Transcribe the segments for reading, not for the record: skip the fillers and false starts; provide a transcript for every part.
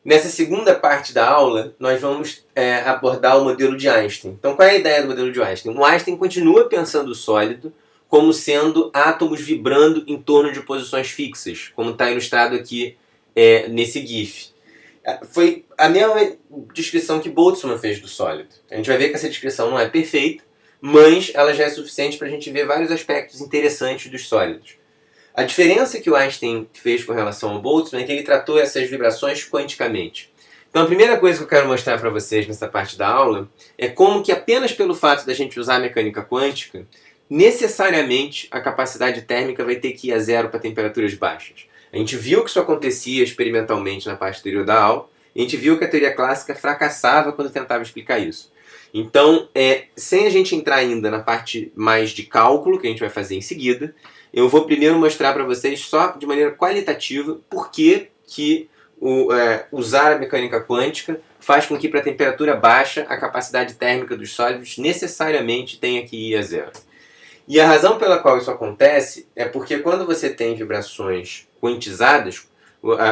Nessa segunda parte da aula, nós vamos abordar o modelo de Einstein. Então, qual é a ideia do modelo de Einstein? O Einstein continua pensando o sólido como sendo átomos vibrando em torno de posições fixas, como está ilustrado aqui nesse GIF. Foi a mesma descrição que Boltzmann fez do sólido. A gente vai ver que essa descrição não é perfeita, mas ela já é suficiente para a gente ver vários aspectos interessantes dos sólidos. A diferença que o Einstein fez com relação ao Boltzmann é que ele tratou essas vibrações quanticamente. Então a primeira coisa que eu quero mostrar para vocês nessa parte da aula é como que apenas pelo fato da gente usar a mecânica quântica, necessariamente a capacidade térmica vai ter que ir a zero para temperaturas baixas. A gente viu que isso acontecia experimentalmente na parte anterior da aula, e a gente viu que a teoria clássica fracassava quando tentava explicar isso. Então, sem a gente entrar ainda na parte mais de cálculo, que a gente vai fazer em seguida, eu vou primeiro mostrar para vocês só de maneira qualitativa por que usar a mecânica quântica faz com que para temperatura baixa a capacidade térmica dos sólidos necessariamente tenha que ir a zero. E a razão pela qual isso acontece é porque quando você tem vibrações quantizadas,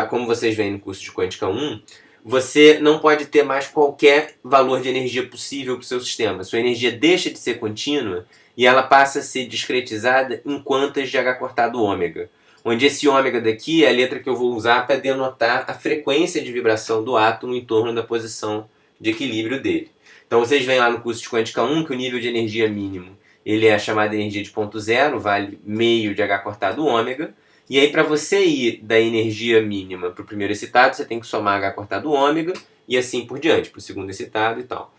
como vocês veem no curso de Quântica 1, você não pode ter mais qualquer valor de energia possível para o seu sistema. Sua energia deixa de ser contínua e ela passa a ser discretizada em quantas de H cortado ômega. Onde esse ômega daqui é a letra que eu vou usar para denotar a frequência de vibração do átomo em torno da posição de equilíbrio dele. Então vocês veem lá no curso de Quântica 1 que o nível de energia mínimo ele é a chamada energia de ponto zero, vale meio de H cortado ômega. E aí para você ir da energia mínima para o primeiro excitado, você tem que somar H cortado ômega e assim por diante, para o segundo excitado e tal.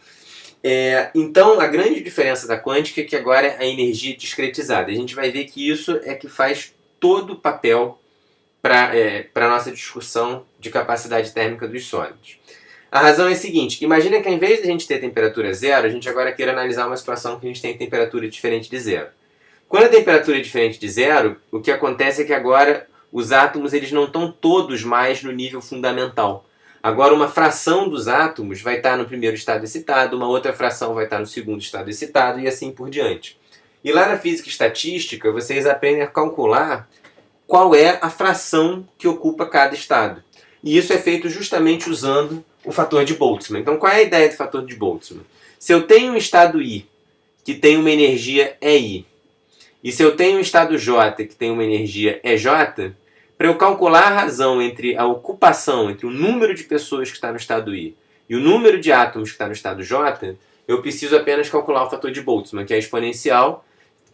Então a grande diferença da quântica é que agora é a energia discretizada. A gente vai ver que isso é que faz todo o papel para a nossa discussão de capacidade térmica dos sólidos. A razão é a seguinte, imagina que ao invés de a gente ter temperatura zero, a gente agora queira analisar uma situação que a gente tem temperatura diferente de zero. Quando a temperatura é diferente de zero, o que acontece é que agora os átomos eles não estão todos mais no nível fundamental. Agora uma fração dos átomos vai estar no primeiro estado excitado, uma outra fração vai estar no segundo estado excitado e assim por diante. E lá na física estatística, vocês aprendem a calcular qual é a fração que ocupa cada estado. E isso é feito justamente usando o fator de Boltzmann. Então qual é a ideia do fator de Boltzmann? Se eu tenho um estado I que tem uma energia EI, e se eu tenho um estado J que tem uma energia EJ, para eu calcular a razão entre a ocupação, entre o número de pessoas que está no estado I e o número de átomos que está no estado J, eu preciso apenas calcular o fator de Boltzmann, que é a exponencial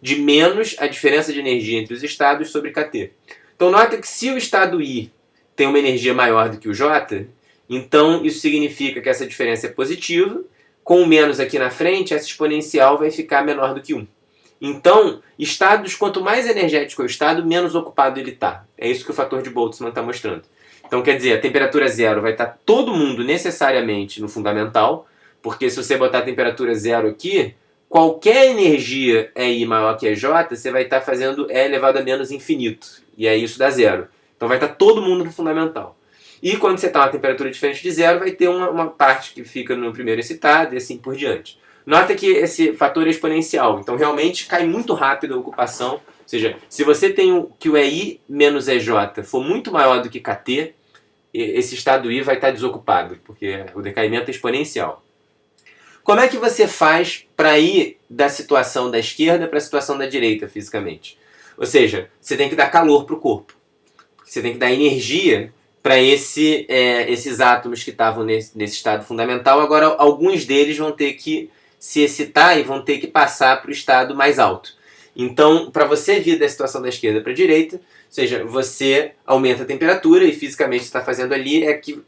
de menos a diferença de energia entre os estados sobre kT. Então nota que se o estado I tem uma energia maior do que o J, então isso significa que essa diferença é positiva, com o menos aqui na frente, essa exponencial vai ficar menor do que 1. Então, estados, quanto mais energético é o estado, menos ocupado ele está. É isso que o fator de Boltzmann está mostrando. Então, quer dizer, a temperatura zero vai estar todo mundo necessariamente no fundamental, porque se você botar a temperatura zero aqui, qualquer energia EI maior que EJ, você vai estar fazendo E elevado a menos infinito. E aí isso dá zero. Então vai estar todo mundo no fundamental. E quando você está a uma temperatura diferente de zero, vai ter uma parte que fica no primeiro excitado e assim por diante. Nota que esse fator é exponencial, então realmente cai muito rápido a ocupação. Ou seja, se você tem que o EI menos EJ for muito maior do que kT, esse estado I vai estar desocupado, porque o decaimento é exponencial. Como é que você faz para ir da situação da esquerda para a situação da direita fisicamente? Ou seja, você tem que dar calor para o corpo. Você tem que dar energia para esses átomos que estavam nesse estado fundamental. Agora, alguns deles vão ter que se excitar e vão ter que passar para o estado mais alto. Então, para você vir da situação da esquerda para a direita, ou seja, você aumenta a temperatura e fisicamente está fazendo ali é que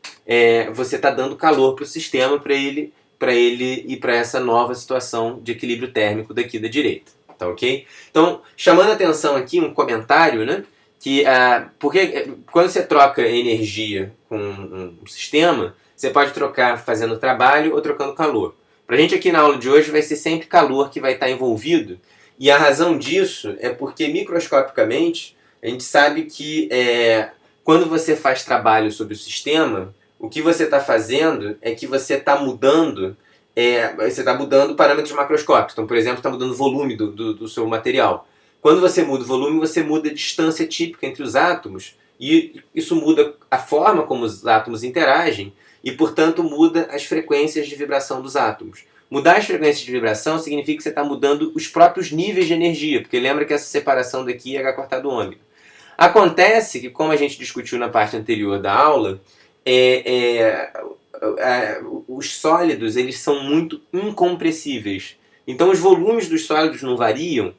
você está dando calor para o sistema para ele ir para essa nova situação de equilíbrio térmico daqui da direita. Tá ok? Então, chamando a atenção aqui, um comentário, né? Porque quando você troca energia com um sistema, você pode trocar fazendo trabalho ou trocando calor. Para a gente aqui na aula de hoje vai ser sempre calor que vai estar envolvido, e a razão disso é porque microscopicamente a gente sabe que quando você faz trabalho sobre o sistema, o que você está fazendo é que você está mudando parâmetros macroscópicos. Então, por exemplo, está mudando o volume do seu material. Quando você muda o volume, você muda a distância típica entre os átomos E isso muda a forma como os átomos interagem e, portanto, muda as frequências de vibração dos átomos. Mudar as frequências de vibração significa que você está mudando os próprios níveis de energia, porque lembra que essa separação daqui é H cortado ômega. Acontece que, como a gente discutiu na parte anterior da aula, os sólidos eles são muito incompressíveis. Então os volumes dos sólidos não variam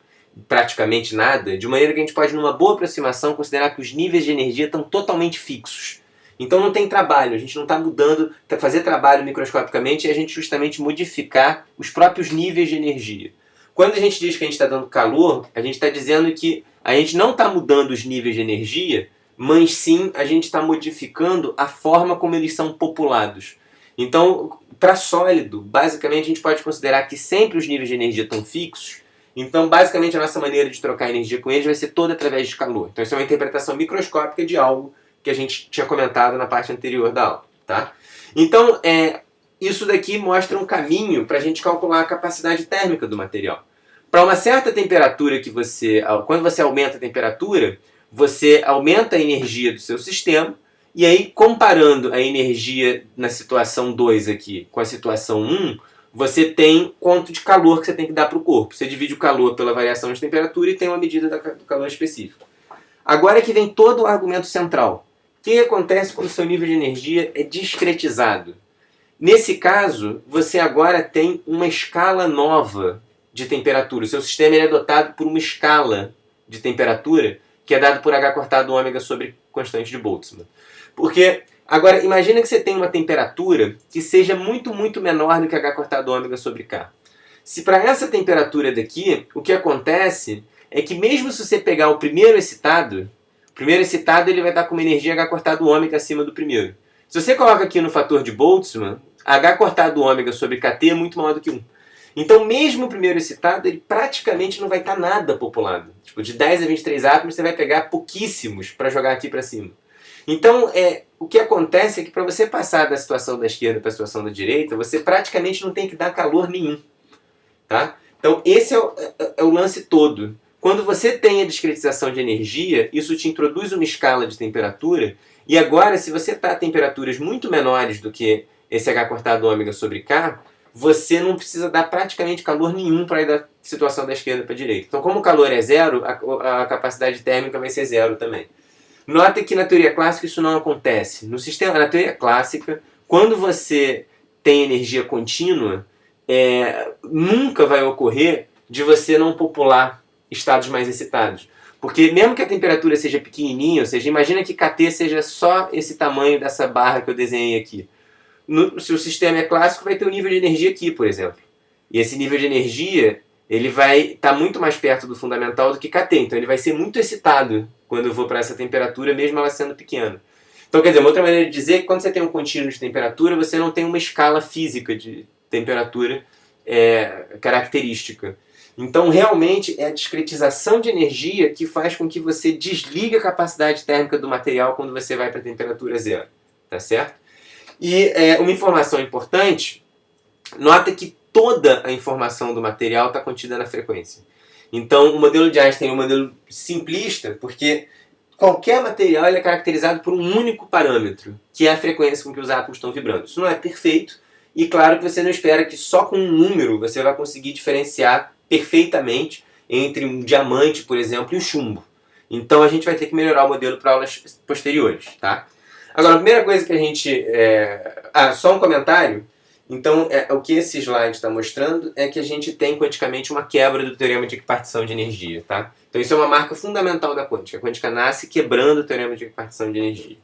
praticamente nada, de maneira que a gente pode, numa boa aproximação, considerar que os níveis de energia estão totalmente fixos. Então não tem trabalho, a gente não está mudando, fazer trabalho microscopicamente é a gente justamente modificar os próprios níveis de energia. Quando a gente diz que a gente está dando calor, a gente está dizendo que a gente não está mudando os níveis de energia, mas sim a gente está modificando a forma como eles são populados. Então, para sólido, basicamente a gente pode considerar que sempre os níveis de energia estão fixos. Então, basicamente, a nossa maneira de trocar energia com eles vai ser toda através de calor. Então, isso é uma interpretação microscópica de algo que a gente tinha comentado na parte anterior da aula. Tá? Então, isso daqui mostra um caminho para a gente calcular a capacidade térmica do material. Para uma certa temperatura que quando você aumenta a temperatura, você aumenta a energia do seu sistema, e aí, comparando a energia na situação 2 aqui com a situação 1, você tem quanto de calor que você tem que dar para o corpo. Você divide o calor pela variação de temperatura e tem uma medida do calor específica. Agora é que vem todo o argumento central. O que acontece quando o seu nível de energia é discretizado? Nesse caso, você agora tem uma escala nova de temperatura. O seu sistema é dotado por uma escala de temperatura que é dado por H cortado ômega sobre constante de Boltzmann. Porque, agora, imagina que você tem uma temperatura que seja muito, muito menor do que H cortado ômega sobre K. Se para essa temperatura daqui, o que acontece é que mesmo se você pegar o primeiro excitado ele vai estar com uma energia H cortado ômega acima do primeiro. Se você coloca aqui no fator de Boltzmann, H cortado ômega sobre Kt é muito maior do que 1. Então, mesmo o primeiro excitado, ele praticamente não vai estar nada populado. Tipo, de 10 a 23 átomos, você vai pegar pouquíssimos para jogar aqui para cima. Então, o que acontece é que para você passar da situação da esquerda para a situação da direita, você praticamente não tem que dar calor nenhum. Tá? Então, esse é o lance todo. Quando você tem a discretização de energia, isso te introduz uma escala de temperatura, e agora, se você está a temperaturas muito menores do que esse H cortado ômega sobre K, você não precisa dar praticamente calor nenhum para ir da situação da esquerda para a direita. Então, como o calor é zero, a capacidade térmica vai ser zero também. Nota que na teoria clássica isso não acontece. Na teoria clássica, quando você tem energia contínua, nunca vai ocorrer de você não popular estados mais excitados. Porque mesmo que a temperatura seja pequenininha, ou seja, imagina que Kt seja só esse tamanho dessa barra que eu desenhei aqui. Se o sistema é clássico, vai ter um nível de energia aqui, por exemplo. E esse nível de energia, ele vai estar muito mais perto do fundamental do que Kt. Então ele vai ser muito excitado quando eu vou para essa temperatura, mesmo ela sendo pequena. Então, quer dizer, uma outra maneira de dizer é que quando você tem um contínuo de temperatura, você não tem uma escala física de temperatura característica. Então, realmente, é a discretização de energia que faz com que você desligue a capacidade térmica do material quando você vai para a temperatura zero. Tá certo? E uma informação importante, nota que toda a informação do material está contida na frequência. Então, o modelo de Einstein é um modelo simplista, porque qualquer material é caracterizado por um único parâmetro, que é a frequência com que os átomos estão vibrando. Isso não é perfeito, e claro que você não espera que só com um número você vai conseguir diferenciar perfeitamente entre um diamante, por exemplo, e o chumbo. Então, a gente vai ter que melhorar o modelo para aulas posteriores, tá? Agora, a primeira coisa que a gente... só um comentário. Então, o que esse slide está mostrando é que a gente tem quanticamente uma quebra do teorema de equipartição de energia. Tá? Então, isso é uma marca fundamental da quântica. A quântica nasce quebrando o teorema de equipartição de energia.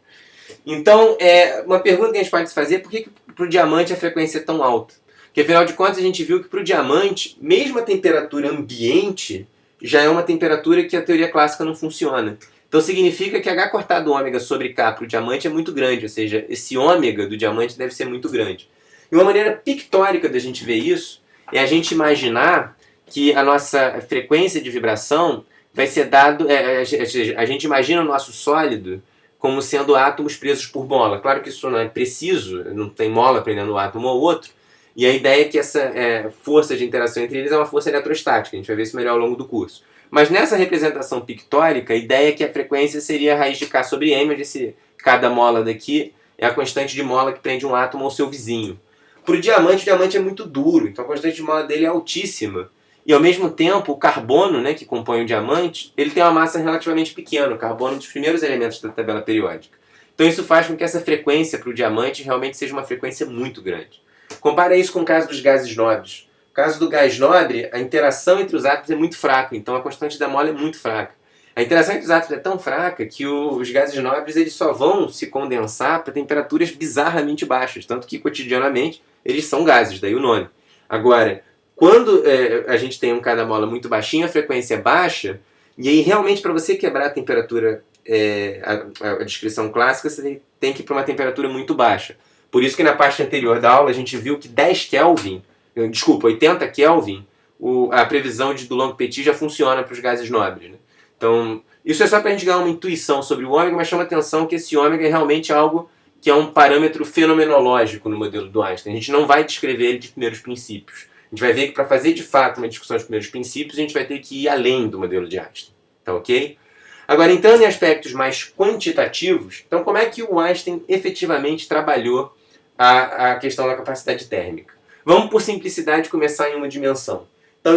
Então, uma pergunta que a gente pode se fazer é por que para o diamante a frequência é tão alta? Porque, afinal de contas, a gente viu que para o diamante, mesmo a temperatura ambiente já é uma temperatura que a teoria clássica não funciona. Então significa que H cortado ômega sobre K para o diamante é muito grande, ou seja, esse ômega do diamante deve ser muito grande. E uma maneira pictórica da gente ver isso é a gente imaginar que a nossa frequência de vibração vai ser dado... a gente imagina o nosso sólido como sendo átomos presos por mola. Claro que isso não é preciso, não tem mola prendendo um átomo ou outro, e a ideia é que essa força de interação entre eles é uma força eletrostática, a gente vai ver isso melhor ao longo do curso. Mas nessa representação pictórica, a ideia é que a frequência seria a raiz de K sobre M, onde cada mola daqui é a constante de mola que prende um átomo ao seu vizinho. Para o diamante é muito duro, então a constante de mola dele é altíssima. E ao mesmo tempo, o carbono, né, que compõe o diamante, ele tem uma massa relativamente pequena. O carbono é um dos primeiros elementos da tabela periódica. Então isso faz com que essa frequência para o diamante realmente seja uma frequência muito grande. Compara isso com o caso dos gases nobres. No caso do gás nobre, a interação entre os átomos é muito fraca, então a constante da mola é muito fraca. A interação entre os átomos é tão fraca que os gases nobres eles só vão se condensar para temperaturas bizarramente baixas, tanto que cotidianamente eles são gases, daí o nome. Agora, quando a gente tem um cada mola muito baixinho, a frequência é baixa, e aí realmente para você quebrar a temperatura, a descrição clássica, você tem que ir para uma temperatura muito baixa. Por isso que na parte anterior da aula a gente viu que 80 Kelvin, a previsão de Dulong-Petit já funciona para os gases nobres. Né? Então, isso é só para a gente ganhar uma intuição sobre o ômega, mas chama atenção que esse ômega é realmente algo que é um parâmetro fenomenológico no modelo do Einstein. A gente não vai descrever ele de primeiros princípios. A gente vai ver que para fazer de fato uma discussão de primeiros princípios, a gente vai ter que ir além do modelo de Einstein. Tá ok? Agora, entrando em aspectos mais quantitativos, então como é que o Einstein efetivamente trabalhou a questão da capacidade térmica? Vamos, por simplicidade, começar em uma dimensão. Então,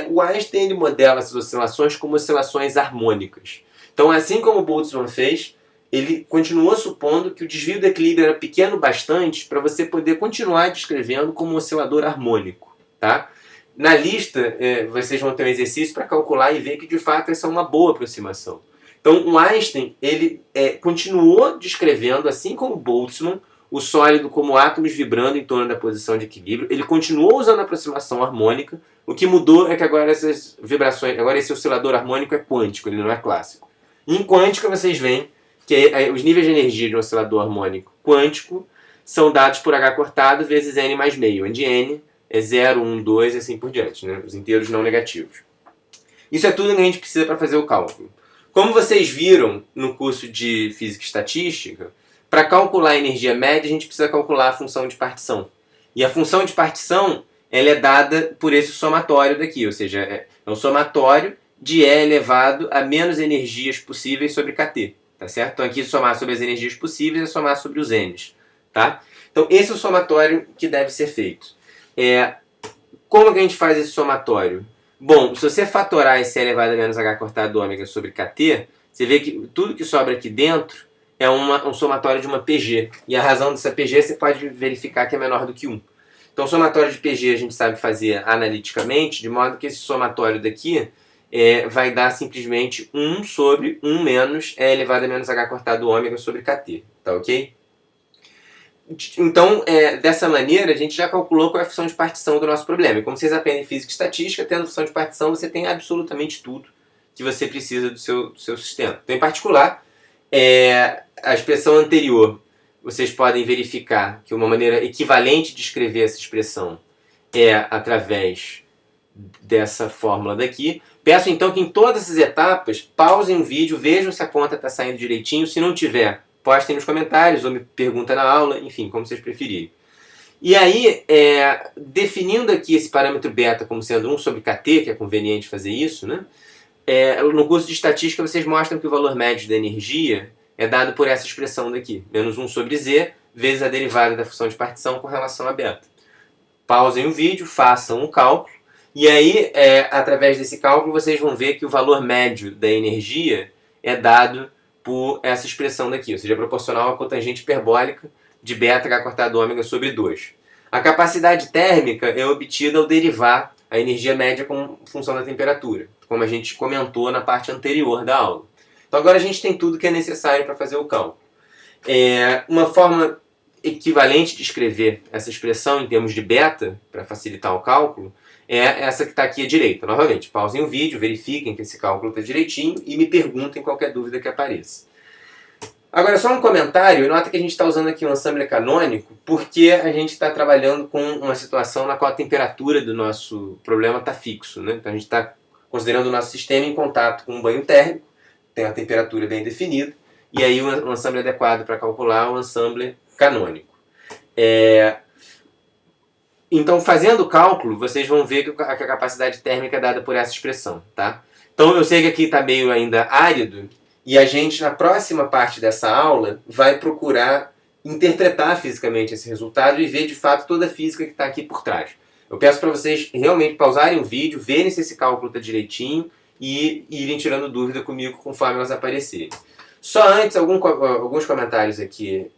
o Einstein ele modela essas oscilações como oscilações harmônicas. Então, assim como o Boltzmann fez, ele continuou supondo que o desvio do equilíbrio era pequeno bastante para você poder continuar descrevendo como um oscilador harmônico. Tá? Na lista, vocês vão ter um exercício para calcular e ver que de fato essa é uma boa aproximação. Então o Einstein ele, continuou descrevendo, assim como o Boltzmann, o sólido como átomos vibrando em torno da posição de equilíbrio. Ele continuou usando a aproximação harmônica. O que mudou é que agora essas vibrações, agora esse oscilador harmônico é quântico, ele não é clássico. Em quântica vocês veem que os níveis de energia de um oscilador harmônico quântico são dados por H cortado vezes N mais meio, onde N é 0, 1, 2 e assim por diante, né? Os inteiros não negativos. Isso é tudo que a gente precisa para fazer o cálculo. Como vocês viram no curso de Física e Estatística, para calcular a energia média, a gente precisa calcular a função de partição. E a função de partição ela é dada por esse somatório daqui, ou seja, é um somatório de E elevado a menos energias possíveis sobre KT. Tá certo? Então aqui somar sobre as energias possíveis é somar sobre os N's. Tá? Então esse é o somatório que deve ser feito. Como que a gente faz esse somatório? Bom, se você fatorar esse E elevado a menos H cortado ômega sobre KT, você vê que tudo que sobra aqui dentro é um somatório de uma PG. E a razão dessa PG você pode verificar que é menor do que 1. Então o somatório de PG a gente sabe fazer analiticamente, de modo que esse somatório daqui vai dar simplesmente 1 sobre 1 menos E elevado a menos H cortado ômega sobre KT. Tá ok? Então, dessa maneira, a gente já calculou qual é a função de partição do nosso problema. E como vocês aprendem em Física e Estatística, tendo função de partição, você tem absolutamente tudo que você precisa do seu sistema. Então, em particular, a expressão anterior, vocês podem verificar que uma maneira equivalente de escrever essa expressão é através dessa fórmula daqui. Peço então que em todas essas etapas, pausem o vídeo, vejam se a conta está saindo direitinho. Se não tiver, postem nos comentários ou me perguntem na aula, enfim, como vocês preferirem. E aí, definindo aqui esse parâmetro beta como sendo 1 sobre KT, que é conveniente fazer isso, né? No curso de estatística vocês mostram que o valor médio da energia é dado por essa expressão daqui, menos 1 sobre Z, vezes a derivada da função de partição com relação a beta. Pausem o vídeo, façam o cálculo, e aí, através desse cálculo, vocês vão ver que o valor médio da energia é dado por essa expressão daqui, ou seja, proporcional à cotangente hiperbólica de beta H cortado ômega sobre 2. A capacidade térmica é obtida ao derivar a energia média como função da temperatura, como a gente comentou na parte anterior da aula. Então agora a gente tem tudo que é necessário para fazer o cálculo. Uma forma equivalente de escrever essa expressão em termos de beta, para facilitar o cálculo, é essa que está aqui à direita. Novamente, pausem o vídeo, verifiquem que esse cálculo está direitinho e me perguntem qualquer dúvida que apareça. Agora, só um comentário. Nota que a gente está usando aqui um ensemble canônico porque a gente está trabalhando com uma situação na qual a temperatura do nosso problema está fixo. Né? Então a gente está considerando o nosso sistema em contato com um banho térmico, tem a temperatura bem definida, e aí o ensemble adequado para calcular é um ensemble canônico. Então, fazendo o cálculo, vocês vão ver que a capacidade térmica é dada por essa expressão. Tá? Então eu sei que aqui está meio ainda árido, e a gente, na próxima parte dessa aula, vai procurar interpretar fisicamente esse resultado e ver de fato toda a física que está aqui por trás. Eu peço para vocês realmente pausarem o vídeo, verem se esse cálculo está direitinho e irem tirando dúvida comigo conforme elas aparecerem. Só antes, alguns comentários aqui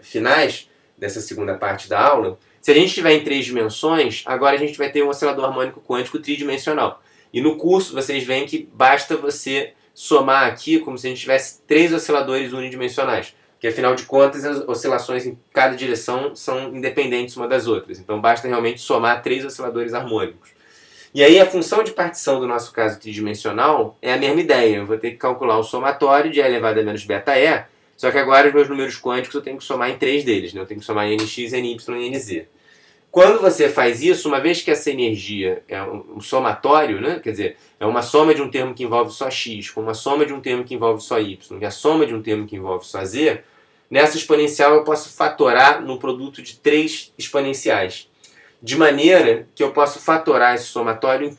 finais dessa segunda parte da aula. Se a gente estiver em 3 dimensões, agora a gente vai ter um oscilador harmônico quântico tridimensional. E no curso vocês veem que basta você somar aqui como se a gente tivesse 3 osciladores unidimensionais. Porque afinal de contas as oscilações em cada direção são independentes uma das outras. Então basta realmente somar 3 osciladores harmônicos. E aí a função de partição do nosso caso tridimensional é a mesma ideia. Eu vou ter que calcular o somatório de E elevado a menos beta E, só que agora os meus números quânticos eu tenho que somar em 3 deles. Né? Eu tenho que somar em nx, ny e nz. Quando você faz isso, uma vez que essa energia é um somatório, né? Quer dizer, é uma soma de um termo que envolve só x, com uma soma de um termo que envolve só y, e a soma de um termo que envolve só z, nessa exponencial eu posso fatorar no produto de 3 exponenciais. De maneira que eu posso fatorar esse somatório em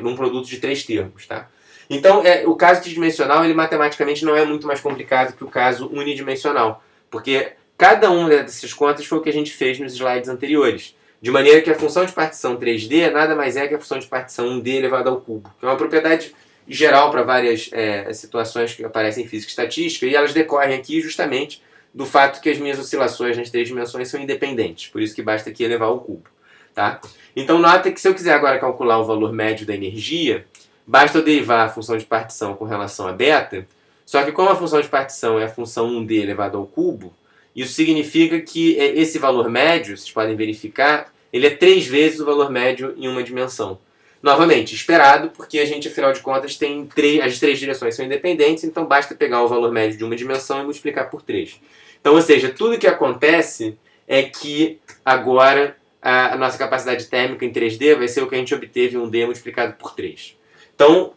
num produto de 3 termos. Tá? Então, o caso tridimensional, ele matematicamente não é muito mais complicado que o caso unidimensional, porque cada uma dessas contas foi o que a gente fez nos slides anteriores. De maneira que a função de partição 3D nada mais é que a função de partição 1D elevado ao cubo, que é uma propriedade geral para várias situações que aparecem em física e estatística, e elas decorrem aqui justamente do fato que as minhas oscilações nas 3 dimensões são independentes, por isso que basta aqui elevar ao cubo. Tá? Então nota que se eu quiser agora calcular o valor médio da energia, basta eu derivar a função de partição com relação a beta, só que como a função de partição é a função 1D elevado ao cubo, isso significa que esse valor médio, vocês podem verificar, ele é 3 vezes o valor médio em uma dimensão. Novamente, esperado, porque a gente, afinal de contas, tem as 3 direções são independentes, então basta pegar o valor médio de uma dimensão e multiplicar por 3. Então, ou seja, tudo que acontece é que agora a nossa capacidade térmica em 3D vai ser o que a gente obteve em 1D multiplicado por 3. Então,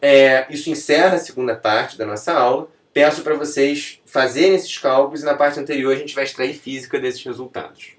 isso encerra a segunda parte da nossa aula. Peço para vocês fazerem esses cálculos e na parte anterior a gente vai extrair física desses resultados.